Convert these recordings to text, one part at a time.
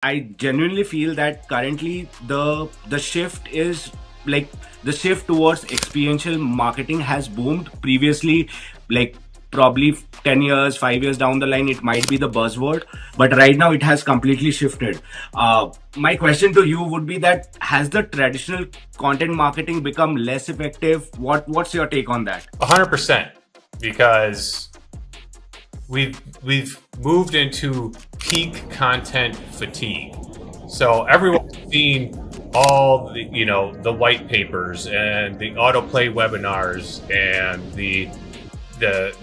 I genuinely feel that currently the shift is like the shift towards experiential marketing has boomed. Previously, like probably 10 years, 5 years down the line, it might be the buzzword, but right now it has completely shifted. My question to you would be that has the traditional content marketing become less effective? What's your take on that? 100%, because we've moved into peak content fatigue. So everyone's seen all the white papers and the autoplay webinars and the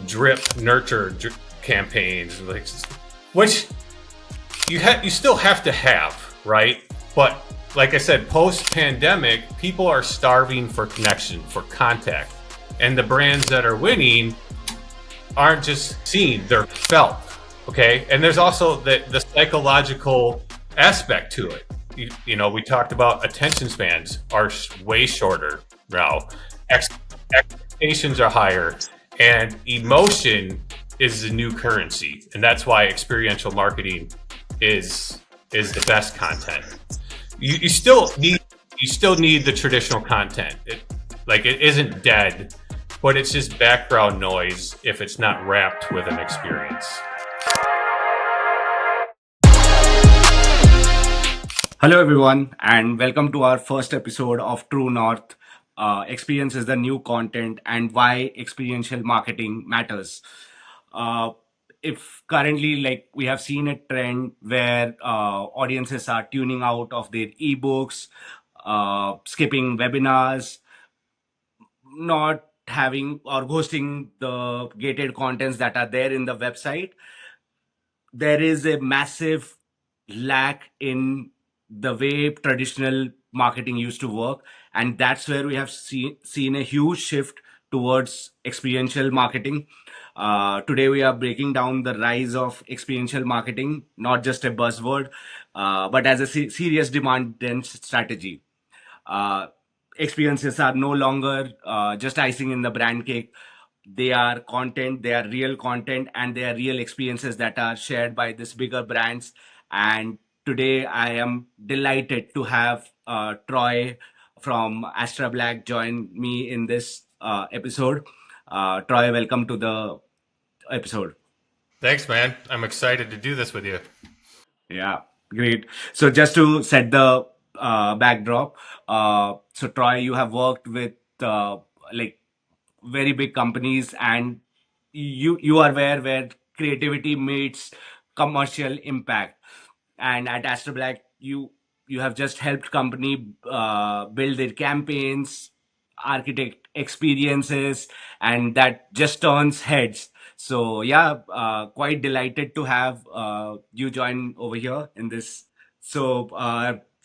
drip nurture campaigns, like, which you still have to have, right? But like I said, post pandemic, people are starving for connection, for contact, and the brands that are winning aren't just seen, they're felt. Okay. And there's also the psychological aspect to it. We talked about attention spans are way shorter now. Expectations are higher, and emotion is the new currency. And that's why experiential marketing is the best content. You still need the traditional content. It isn't dead, but it's just background noise if it's not wrapped with an experience. Hello, everyone, and welcome to our first episode of True North. Experience is the new content and why experiential marketing matters. Uh, if currently, like we have seen a trend where audiences are tuning out of their ebooks, skipping webinars, not having or ghosting the gated contents that are there in the website, there is a massive lack in the way traditional marketing used to work, and that's where we have seen a huge shift towards experiential marketing. Today we are breaking down the rise of experiential marketing, not just a buzzword, but as a serious demand dense strategy. uh, Experiences are no longer just icing in the brand cake. They are content, they are real content, and they are real experiences that are shared by these bigger brands. And today I am delighted to have Troy from Astra Black join me in this episode. Troy, welcome to the episode. Thanks, man. I'm excited to do this with you. Yeah, great. So just to set the backdrop, so Troy, you have worked with like very big companies, and you are where creativity meets commercial impact. And at Astra Black, you have just helped company build their campaigns, architect experiences, and that just turns heads. So yeah, quite delighted to have you join over here in this. So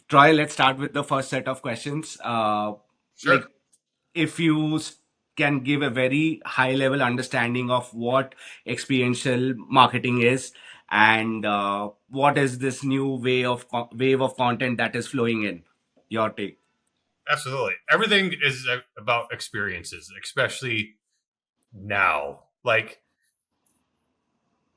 Troy, let's start with the first set of questions. Sure. Like if you can give a very high level understanding of what experiential marketing is, and what is this new wave of content that is flowing in, your take. Absolutely. Everything is about experiences, especially now. Like,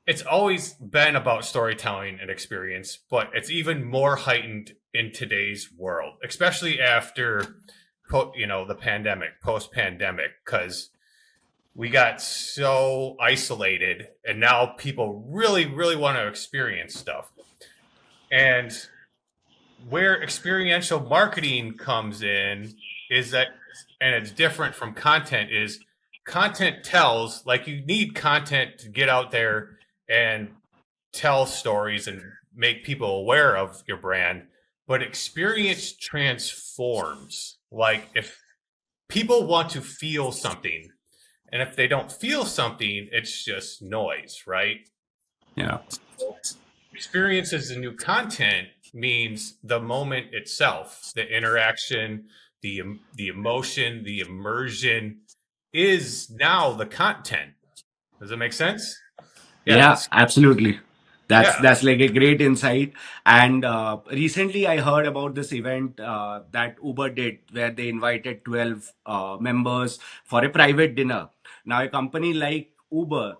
it's always been about storytelling and experience, but it's even more heightened in today's world, especially after the pandemic, post pandemic, because we got so isolated, and now people really, really want to experience stuff. And where experiential marketing comes in is that, and it's different from content, is content tells, like, you need content to get out there and tell stories and make people aware of your brand, but experience transforms. Like, if people want to feel something, and if they don't feel something, it's just noise, right? Yeah. Experiences and new content means the moment itself, the interaction, the emotion, the immersion is now the content. Does it make sense? Yeah. Yeah, absolutely. Yeah. That's like a great insight. And recently, I heard about this event that Uber did, where they invited 12 members for a private dinner. Now, a company like Uber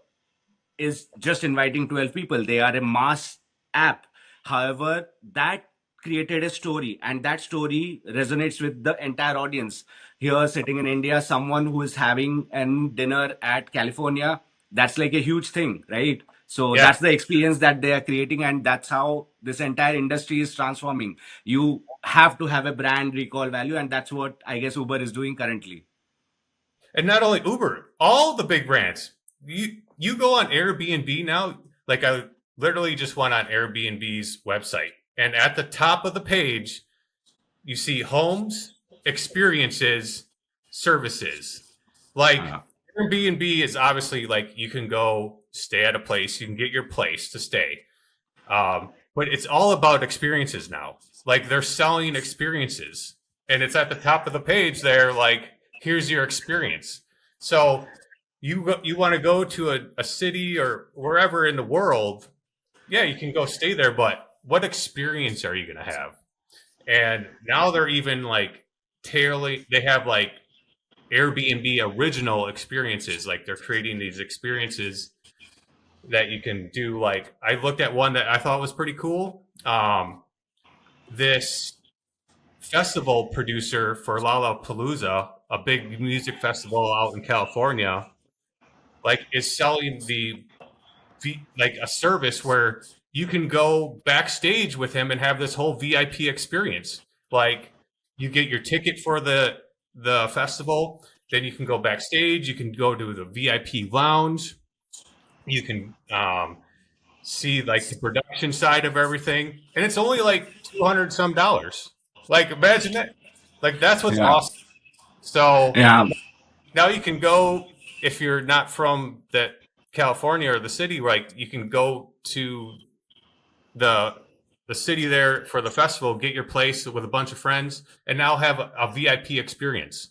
is just inviting 12 people. They are a mass app. However, that created a story, and that story resonates with the entire audience. Here, sitting in India, someone who is having an dinner at California, that's like a huge thing, right? So Yeah. that's the experience that they are creating, and that's how this entire industry is transforming. You have to have a brand recall value, and that's what I guess Uber is doing currently. And not only Uber, all the big brands. You go on Airbnb now. Like I literally just went on Airbnb's website, and at the top of the page, you see homes, experiences, services. Like Uh, Airbnb is obviously like you can go stay at a place, you can get your place to stay. But it's all about experiences now. Like they're selling experiences, and it's at the top of the page. They're like, "Here's your experience." So you want to go to a city or wherever in the world, yeah, you can go stay there. But what experience are you going to have? And now they're even like tailoring. They have like Airbnb original experiences. Like they're creating these experiences that you can do. Like I looked at one that I thought was pretty cool. This festival producer for Lollapalooza, a big music festival out in California, like is selling like a service where you can go backstage with him and have this whole VIP experience. Like you get your ticket for the festival, then you can go backstage, you can go to the VIP lounge, you can see like the production side of everything, and it's only like 200 some dollars. Like imagine that. Like that's what's yeah, awesome. So yeah, now you can go if you're not from that California or the city, like you can go to the the city there for the festival, get your place with a bunch of friends, and now have a VIP experience.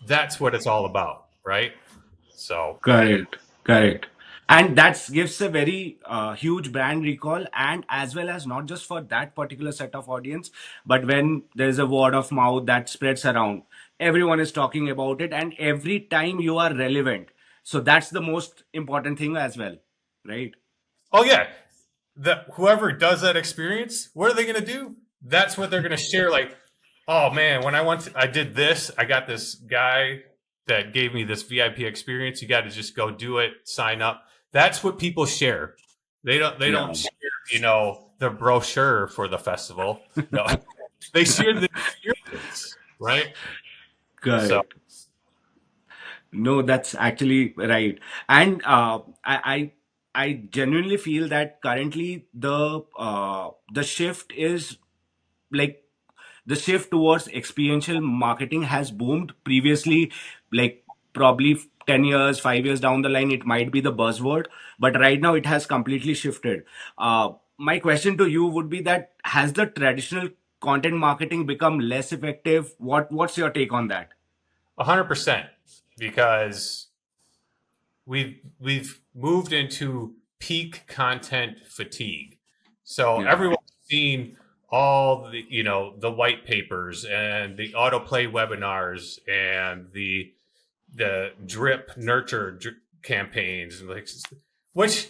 That's what it's all about, right? So, correct, correct. And that gives a very huge brand recall, and as well as not just for that particular set of audience, but when there's a word of mouth that spreads around, everyone is talking about it, and every time you are relevant. So that's the most important thing as well, right? oh yeah, the whoever does that experience, what are they going to do? That's what they're going to share. Like, oh man, when I did this. I got this guy that gave me this VIP experience. You got to just go do it, sign up. That's what people share. They Yeah, don't share, the brochure for the festival. No, they share the experience, right? So, correct. No, that's actually right. And I genuinely feel that currently the shift is like the shift towards experiential marketing has boomed. Previously, like probably 10 years, 5 years down the line, it might be the buzzword, but right now it has completely shifted. My question to you would be that has the traditional content marketing become less effective? What's your take on that? 100%, because we've moved into peak content fatigue. So Yeah. everyone's seen all the white papers and the autoplay webinars and the drip nurture campaigns, and like, which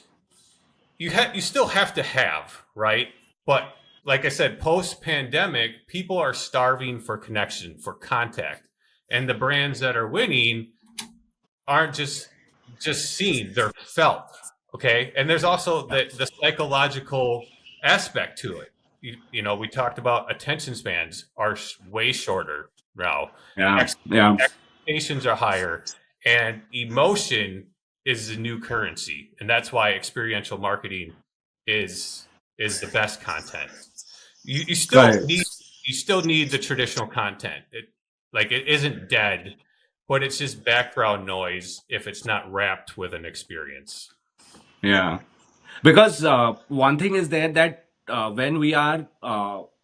you still have to have, right? But like I said, post pandemic, people are starving for connection, for contact, and the brands that are winning aren't just seen, they're felt. Okay. And there's also the psychological aspect to it. We talked about attention spans are way shorter now. Yeah, Ex- yeah, Expectations are higher, and emotion is the new currency. And that's why experiential marketing is the best content. You still correct. need the traditional content. It isn't dead, but it's just background noise if it's not wrapped with an experience. Yeah. Because one thing is there that when we are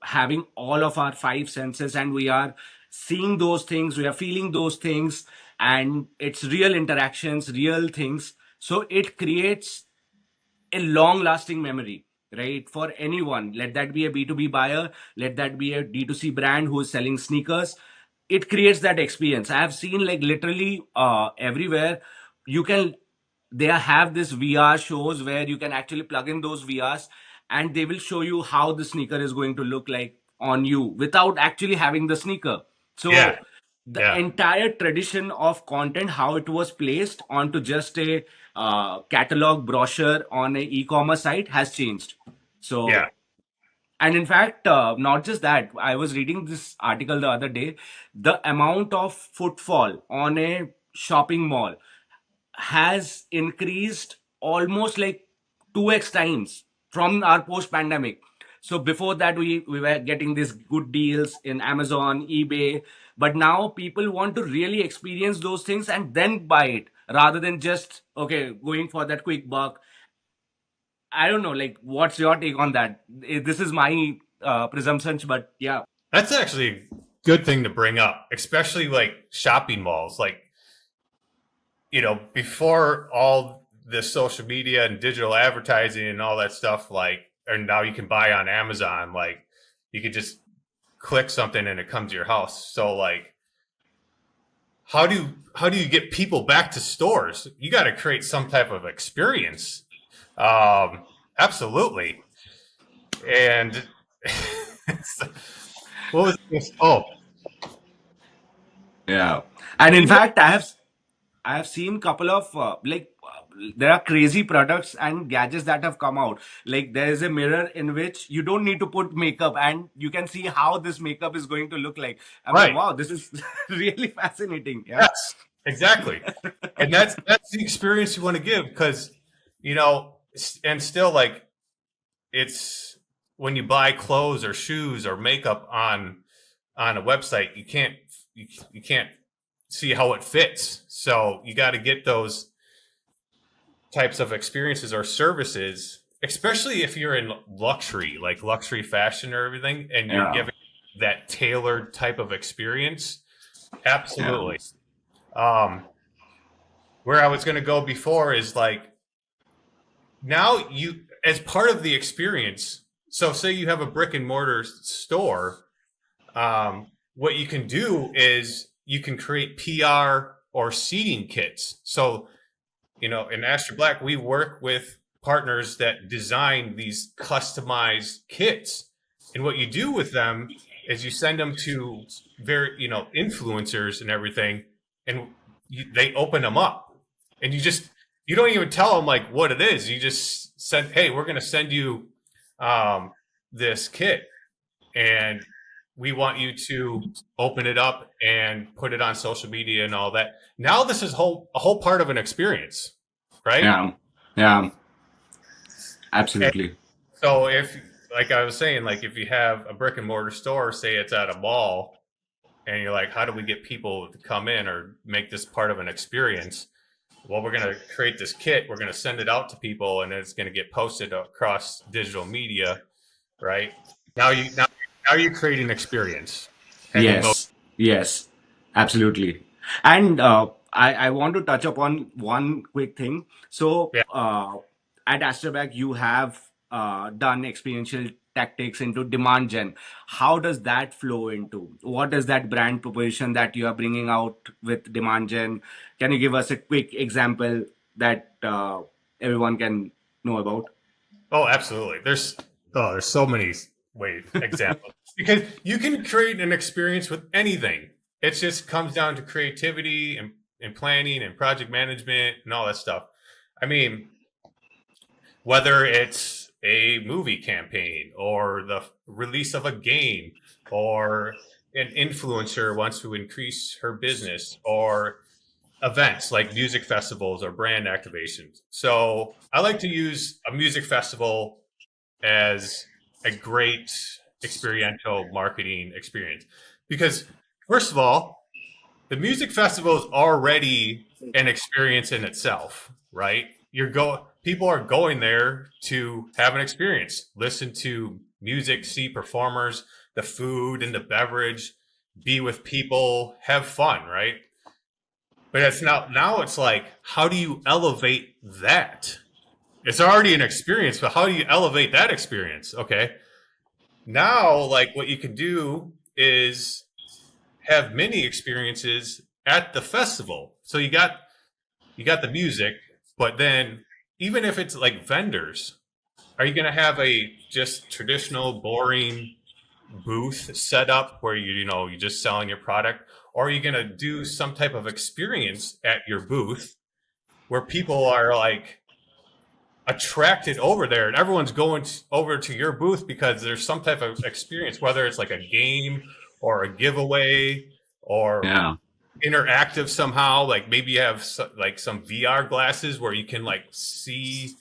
having all of our five senses and we are seeing those things, we are feeling those things, and it's real interactions, real things. So it creates a long lasting memory, right? For anyone, let that be a B2B buyer, let that be a D2C brand who is selling sneakers. It creates that experience. I have seen like literally everywhere. You can, they have this VR shows where you can actually plug in those VRs, and they will show you how the sneaker is going to look like on you without actually having the sneaker. Yeah. So the Yeah. entire tradition of content, how it was placed onto just a catalog brochure on a e-commerce site, has changed. Yeah. So, and in fact, not just that, I was reading this article the other day. The amount of footfall on a shopping mall has increased almost like 2x times from our post pandemic. So before that, we were getting these good deals in Amazon, eBay, but now people want to really experience those things and then buy it rather than just, okay, going for that quick buck. I don't know, like, what's your take on that? This is my presumptions, but yeah. That's actually a good thing to bring up, especially like shopping malls. Like, before all this social media and digital advertising and all that stuff, like, and now you can buy on Amazon, like, you could just click something and it comes to your house. So, like, how do you get people back to stores? You got to create some type of experience. Absolutely. And what was this? Oh, Yeah. And in fact, I have seen couple of there are crazy products and gadgets that have come out. Like there is a mirror in which you don't need to put makeup and you can see how this makeup is going to look like. I'm like, right. wow, this is really fascinating. Yeah. Yes, exactly. And that's the experience you want to give because, and still like it's when you buy clothes or shoes or makeup on a website, you can't see how it fits. So you got to get those types of experiences or services, especially if you're in luxury, like luxury fashion or everything, and you're Yeah. giving that tailored type of experience. Yeah. Absolutely. Um, where I was going to go before is like now you, as part of the experience. So, say you have a brick and mortar store. What you can do is you can create PR or seating kits. So, in Astra Black, we work with partners that design these customized kits. And what you do with them is you send them to influencers and everything, and they open them up. And you don't even tell them like what it is. You just send, hey, we're going to send you um, this kit, and we want you to open it up and put it on social media and all that. Now this is a whole part of an experience, right? Yeah. Yeah. And Absolutely. so if, like I was saying, like if you have a brick and mortar store, say it's at a mall, and you're like, how do we get people to come in or make this part of an experience? Well, we're going to create this kit. We're going to send it out to people, and it's going to get posted across digital media, right? Now you're creating experience and emotion. Yes, yes, absolutely. And I want to touch upon one quick thing. So, Yeah. at Astrobag, you have done experiential tactics into demand gen. How does that flow into? What is that brand proposition that you are bringing out with demand gen? Can you give us a quick example that everyone can know about? Oh, absolutely. There's so many ways examples because you can create an experience with anything. It just comes down to creativity and planning and project management and all that stuff. I mean, whether it's a movie campaign or the release of a game or an influencer wants to increase her business or events like music festivals or brand activations. So I like to use a music festival as a great experiential marketing experience because, first of all, the music festival is already an experience in itself, right? People are going there to have an experience, listen to music, see performers, the food and the beverage, be with people, have fun, right? But it's now it's like, how do you elevate that? It's already an experience, but how do you elevate that experience? Okay. Now, like what you can do is have mini experiences at the festival. So you got the music, but then even if it's like vendors, Are you going to have a just traditional, boring booth set up where you're just selling your product, or are you going to do some type of experience at your booth where people are like attracted over there and everyone's going over to your booth because there's some type of experience, whether it's like a game or a giveaway or Yeah. interactive somehow. Like maybe you have like some VR glasses where you can like see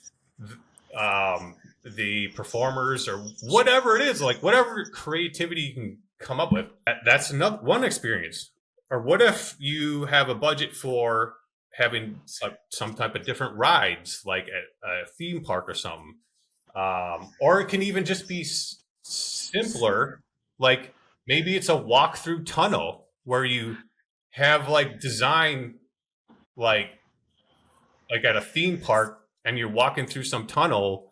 um, the performers or whatever it is, like whatever creativity you can come up with. That's another one experience. Or what if you have a budget for having some type of different rides, like at a theme park or something? Or it can even just be simpler, like maybe it's a walk-through tunnel where you have like design like at a theme park and you're walking through some tunnel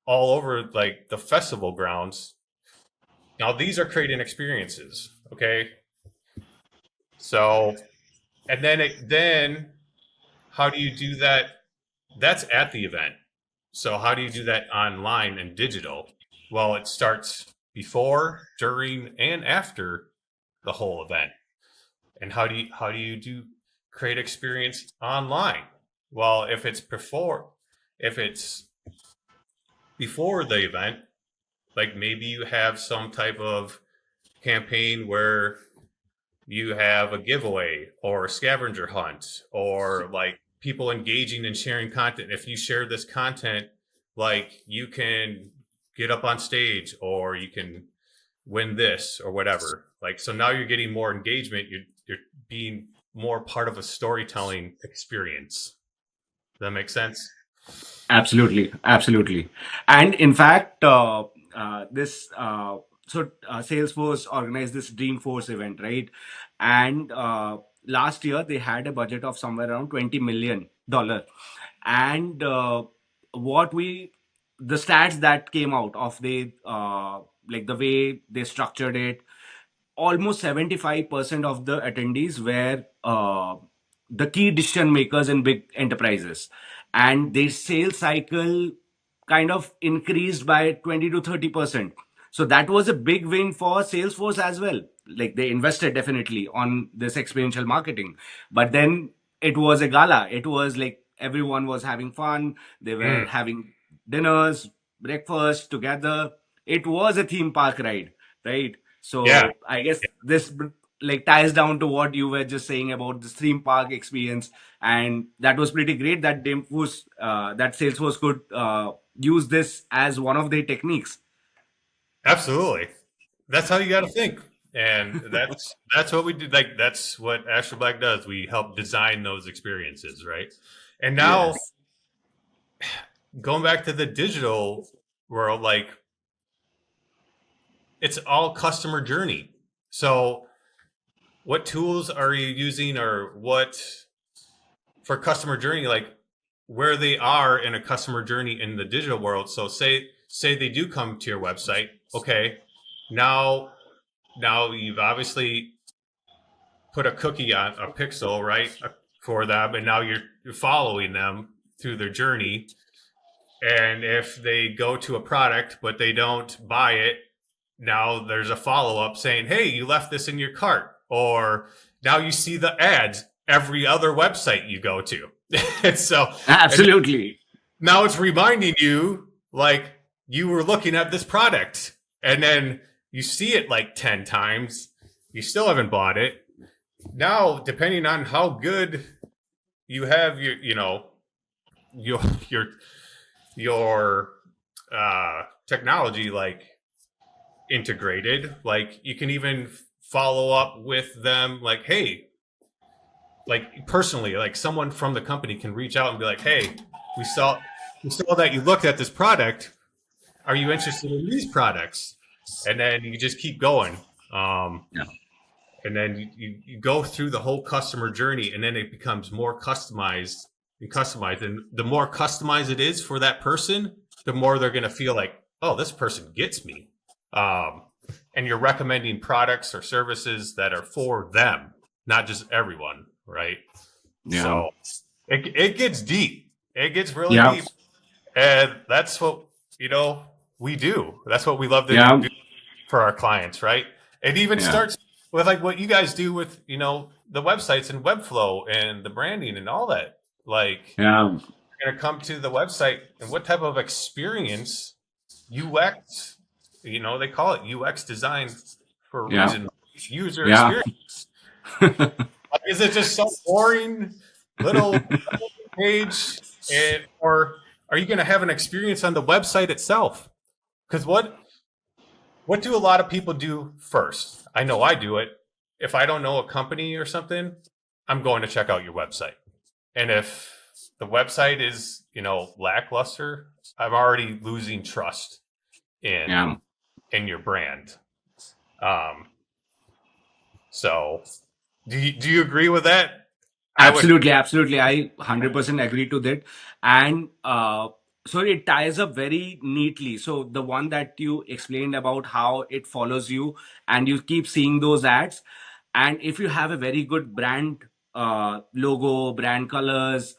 all over like the festival grounds. Now these are creating experiences, okay? So and then how do you do that? That's at the event. So how do you do that online and digital? Well, it starts before, during, and after the whole event. And how do you do create experience online? Well, if it's before the event, like maybe you have some type of campaign where you have a giveaway or a scavenger hunt or like people engaging and sharing content. If you share this content, like you can get up on stage or you can win this or whatever. Like so now you're getting more engagement. You're being more part of a storytelling experience. Does that make sense? Absolutely, absolutely. And in fact, this Salesforce organized this Dreamforce event, right? And last year they had a budget of somewhere around $20 million, and what we the stats that came out of the way they structured it, almost 75% of the attendees were the key decision makers in big enterprises, and their sales cycle kind of increased by 20 to 30%. So that was a big win for Salesforce as well. Like they invested definitely on this experiential marketing, but then it was a gala. It was like everyone was having fun. They were Mm, having dinners, breakfast together. It was a theme park ride, right? yeah, So I guess this like ties down to what you were just saying about this theme park experience, and that was pretty great that that Salesforce could use this as one of their techniques. absolutely. That's how you got to think, and that's what we do. Like that's what Astra Black does. We help design those experiences, right? And now Yes. going back to the digital world, like it's all customer journey. So, what tools are you using, or what for customer journey? Like where they are in a customer journey in the digital world. So, say they do come to your website. Okay, now you've obviously put a cookie on a pixel, right, for them, and now you're following them through their journey. And if they go to a product but they don't buy it, now there's a follow up saying, "Hey, you left this in your cart," or now you see the ads every other website you go to. and so, and Absolutely. now it's reminding you like you were looking at this product, and then you see it like 10 times, you still haven't bought it. Now, depending on how good you have your your your technology like integrated, like you can even follow up with them like, hey, like personally, like someone from the company can reach out and be like, hey, we saw that you looked at this product, are you interested in these products? And then you just keep going, Yeah. and then you go through the whole customer journey, and then it becomes more customized, and the more customized it is for that person, the more they're going to feel like, oh, this person gets me. um, and you're recommending products or services that are for them, not just everyone, right? Yeah. So it gets deep. It gets really Yeah. deep, and that's what you know, we do. That's what we love to Yeah, do for our clients, right? It even yeah, starts with like what you guys do with, the websites and Webflow and the branding and all that. Like, yeah, you're going to come to the website and what type of experience UX, they call it UX design for a yeah, reason. User yeah. experience. Like, is it just some boring little page, or are you going to have an experience on the website itself? Because what do a lot of people do first? I know I do it. If I don't know a company or something, I'm going to check out your website. And if the website is, lackluster, I'm already losing trust in Yeah. in your brand. Um, so do you agree with that? I would. Absolutely, absolutely. I 100% agree to that. And so it ties up very neatly. So the one that you explained about how it follows you and you keep seeing those ads. And if you have a very good brand logo, brand colors,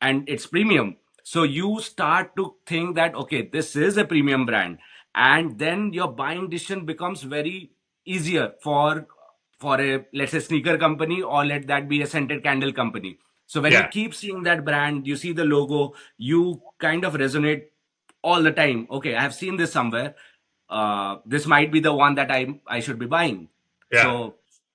and it's premium, so you start to think that, okay, this is a premium brand. And then your buying decision becomes very easier for a, let's say, sneaker company, or let that be a scented candle company. So when you Yeah, keep seeing that brand, you see the logo, you kind of resonate all the time. Okay, I have seen this somewhere. This might be the one that I should be buying. yeah, So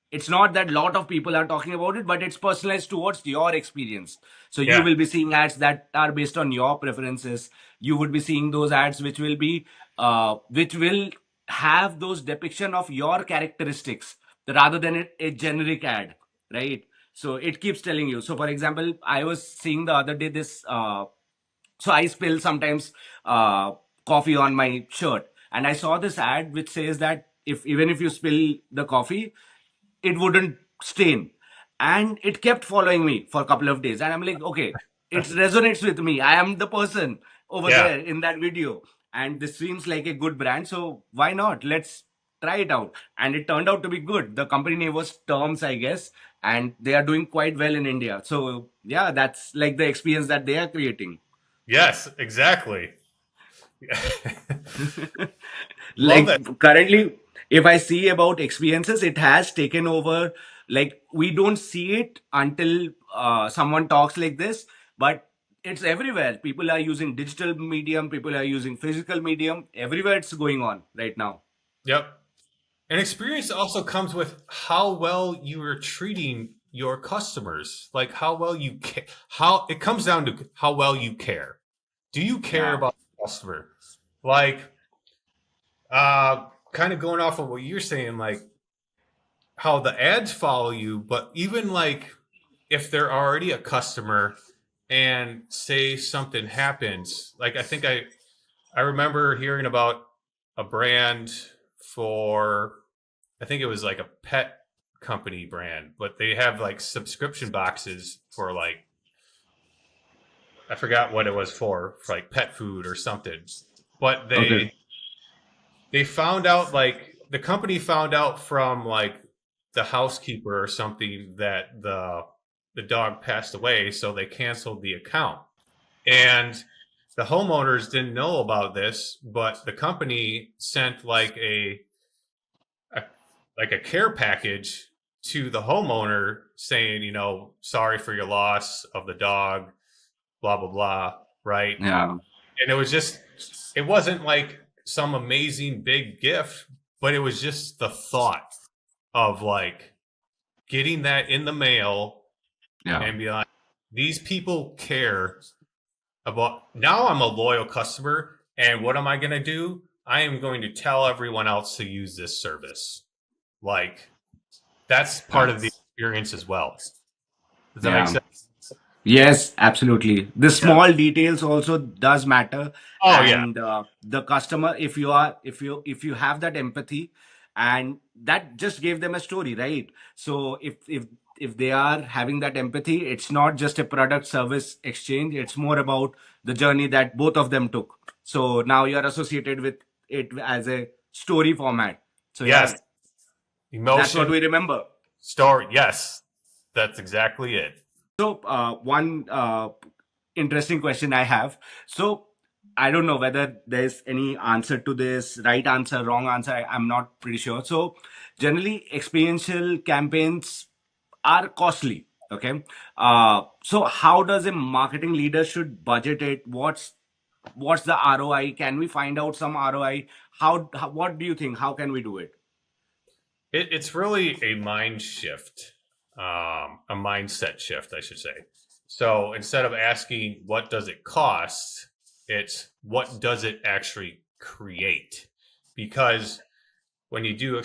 it's not that a lot of people are talking about it, but it's personalized towards your experience. So you yeah. will be seeing ads that are based on your preferences. You would be seeing those ads which will have those depiction of your characteristics rather than a generic ad, right? So it keeps telling you. So for example, I was seeing the other day this so I spill sometimes coffee on my shirt, and I saw this ad which says that if even if you spill the coffee, it wouldn't stain. And it kept following me for a couple of days. And I'm like, okay, it resonates with me. I am the person over Yeah. there in that video. And this seems like a good brand. So why not? Let's try it out. And it turned out to be good. The company name was Terms, I guess. And they are doing quite well in India. So yeah, that's like the experience that they are creating. Yes, exactly. Love it. Like currently, if I see about experiences, it has taken over. Like we don't see it until someone talks like this, but it's everywhere. People are using digital medium, people are using physical medium. Everywhere it's going on right now. Yep. And experience also comes with how well you are treating your customers. Like how well you how it comes down to how well you care. Do you care Yeah, about the customer? Like, kind of going off of what you're saying, like how the ads follow you, but even like if they're already a customer and say something happens, like I remember hearing about a brand for, I think it was like a pet company brand, but they have like subscription boxes for like, I forgot what it was for like pet food or something. But okay, they found out, like the company found out from like the housekeeper or something that the dog passed away, so they canceled the account. And the homeowners didn't know about this, but the company sent a like a care package to the homeowner saying, sorry for your loss of the dog, blah blah blah, right? yeah, And it wasn't like some amazing big gift, but it was just the thought of like getting that in the mail yeah. and be like, these people care about, now I'm a loyal customer, and what am I going to do? I am going to tell everyone else to use this service. Like, that's part of the That's experience as well. Does that make yeah. sense? Yes, absolutely. The Yeah. small details also does matter, Oh yeah. and the customer, if you have that empathy, and that just gave them a story, right? So if they are having that empathy, it's not just a product service exchange. It's more about the journey that both of them took. So now you are associated with it as a story format. So Yes. yeah, that's what Emotion, we remember. story. Yes. That's exactly it. So, one interesting question I have. So, I don't know whether there's any answer to this, right answer, wrong answer. I'm not pretty sure. So generally, experiential campaigns are costly. Okay. So how does a marketing leader should budget it? What's the ROI? Can we find out some ROI? What do you think? How can we do it? It's really a mind shift, a mindset shift, I should say. So instead of asking what does it cost, it's what does it actually create? Because when you do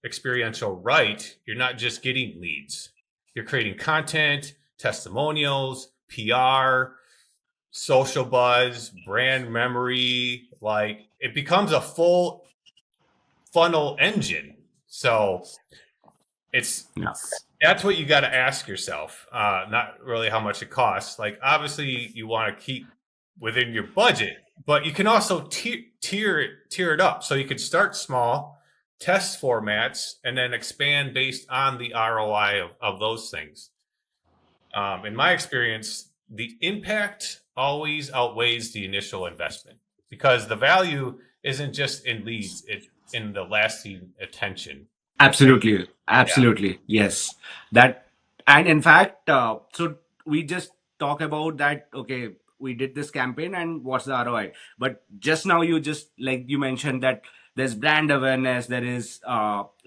experiential right, you're not just getting leads. You're creating content, testimonials, PR, social buzz, brand memory. Like it becomes a full funnel engine. So it's Yeah. that's what you got to ask yourself. Not really how much it costs. Like obviously you want to keep within your budget, but you can also tier it up. So you can start small, test formats, and then expand based on the ROI of those things. In my experience, the impact always outweighs the initial investment because the value isn't just in leads; it's in the lasting attention. Absolutely, Yeah. absolutely, yes. That and in fact, so we just talk about that. Okay, we did this campaign, and what's the ROI? But just now, you just like you mentioned that there's brand awareness, there is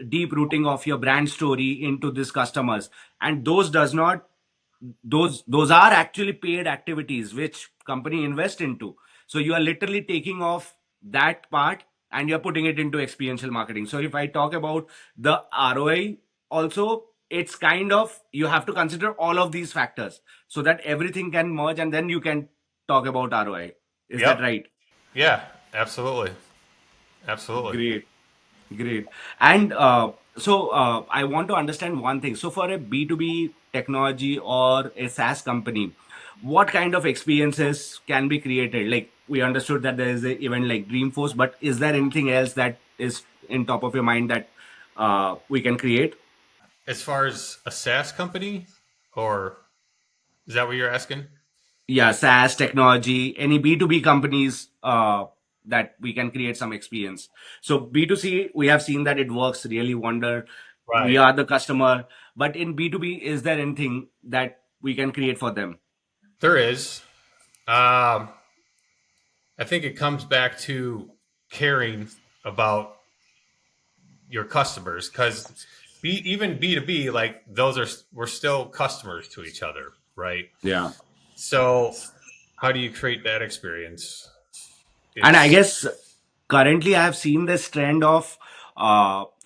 deep rooting of your brand story into these customers, and those are actually paid activities which company invest into. So you are literally taking off that part and you're putting it into experiential marketing. So if I talk about the ROI also, it's kind of you have to consider all of these factors so that everything can merge and then you can talk about ROI. Is that Yep. right? Yeah. Absolutely. Absolutely. Great. Great. And I want to understand one thing. So, for a B2B technology or a SaaS company, what kind of experiences can be created? Like, we understood that there is an event like Dreamforce, but is there anything else that is in top of your mind that we can create? As far as a SaaS company, or is that what you're asking? Yeah, SaaS technology, any B2B companies that we can create some experience. So B2C, we have seen that it works really wonder. We Right. are the customer, but in B2B, is there anything that we can create for them? There is. Um, I think it comes back to caring about your customers because even B2B, like those are, we're still customers to each other, right? Yeah. So how do you create that experience? And I It's guess currently I have seen this trend of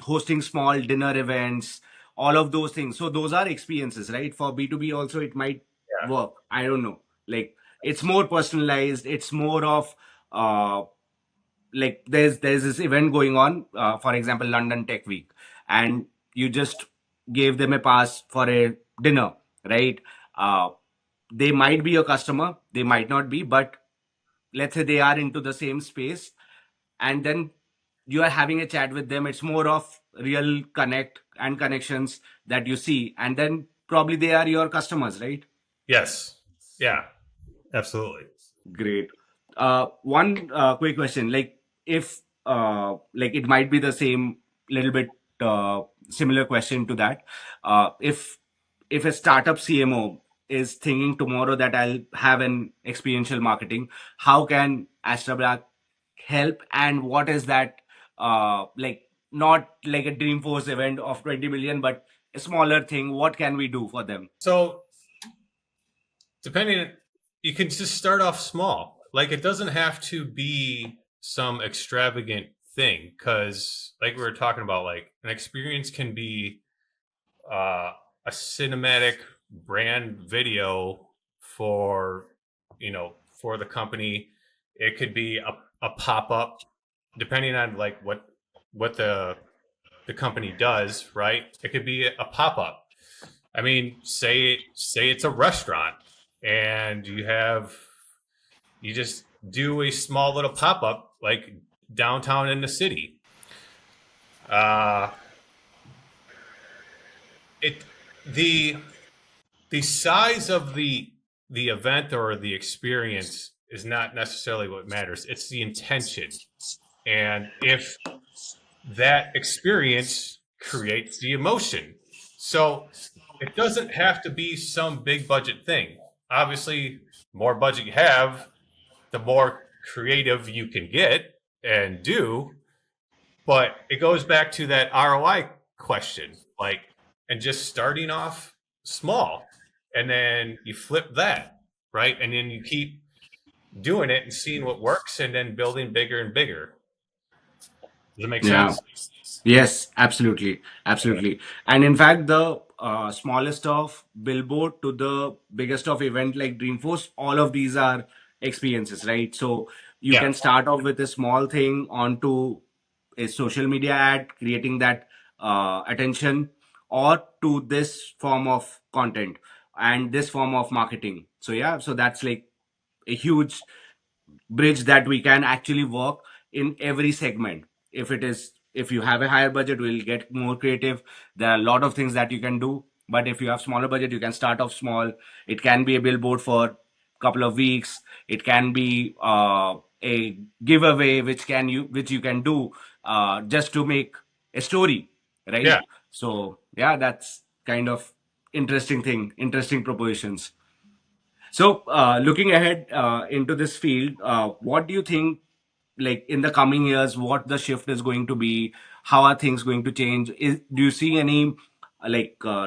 hosting small dinner events, all of those things. So those are experiences, right? For B2B also, it might yeah, work. I don't know. Like it's more personalized. It's more of uh, like there's this event going on, for example, London Tech Week, and you just gave them a pass for a dinner, right? Uh, they might be your customer, they might not be, but let's say they are into the same space and then you are having a chat with them. It's more of real connect and connections that you see, and then probably they are your customers, right? yes, yeah, absolutely. Great. One quick question, like if like it might be the same little bit similar question to that. If a startup CMO is thinking tomorrow that I'll have an experiential marketing, how can Astra Black help, and what is that like not like a Dreamforce event of 20 million, but a smaller thing. What can we do for them? So depending, you can just start off small. Like it doesn't have to be some extravagant thing because, like we were talking about, like an experience can be a cinematic brand video for for the company. It could be a pop up, depending on like what the company does. Right? It could be a pop up. I mean, say it's a restaurant, and you just do a small little pop up like downtown in the city. Uh, it the the size of the event or the experience is not necessarily what matters. It's the intention. And if that experience creates the emotion. So it doesn't have to be some big budget thing. Obviously, more budget you have, the more creative you can get and do. But it goes back to that ROI question, like, and just starting off small, and then you flip that, right? And then you keep doing it and seeing what works, and then building bigger and bigger. Does it make Yeah. sense? Yes, absolutely. Absolutely. And in fact, the smallest of billboard to the biggest of event like Dreamforce, all of these are experiences, right? So you Yeah, can start off with a small thing onto a social media ad, creating that attention, or to this form of content and this form of marketing. So yeah, so that's like a huge bridge that we can actually work in every segment. If it is, if you have a higher budget, we'll get more creative. There are a lot of things that you can do, but if you have smaller budget, you can start off small. It can be a billboard for couple of weeks. It can be a giveaway which you can do just to make a story, yeah. right? So yeah, that's kind of interesting propositions. So, looking ahead into this field, what do you think, like in the coming years, what the shift is going to be? How are things going to change? Do you see any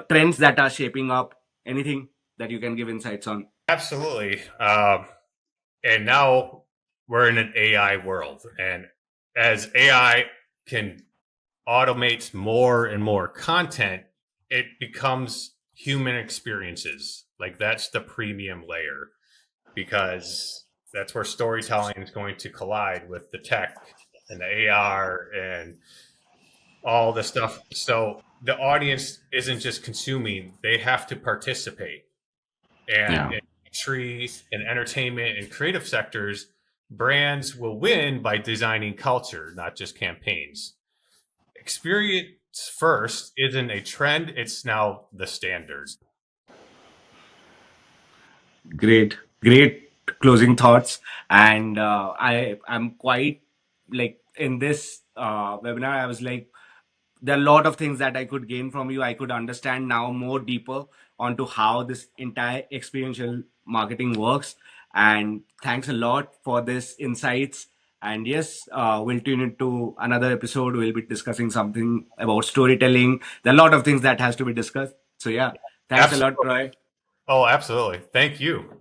trends that are shaping up? Anything that you can give insights on? Absolutely. And now we're in an AI world. And as AI can automate more and more content, it becomes human experiences. Like that's the premium layer because that's where storytelling is going to collide with the tech and the AR and all the stuff. So the audience isn't just consuming, they have to participate. And Yeah. in luxury and entertainment and creative sectors, brands will win by designing culture, not just campaigns. Experience first isn't a trend, it's now the standard. Great closing thoughts. And I am quite like in this webinar, I was like, there are a lot of things that I could gain from you. I could understand now more deeper onto how this entire experiential marketing works. And thanks a lot for this insights. And yes, we'll tune into another episode. We'll be discussing something about storytelling. There are a lot of things that has to be discussed. So yeah, thanks a lot, Absolutely. Troy. Oh, absolutely. Thank you.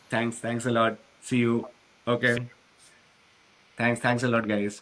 Thanks a lot. See you. Okay. Thanks a lot, guys.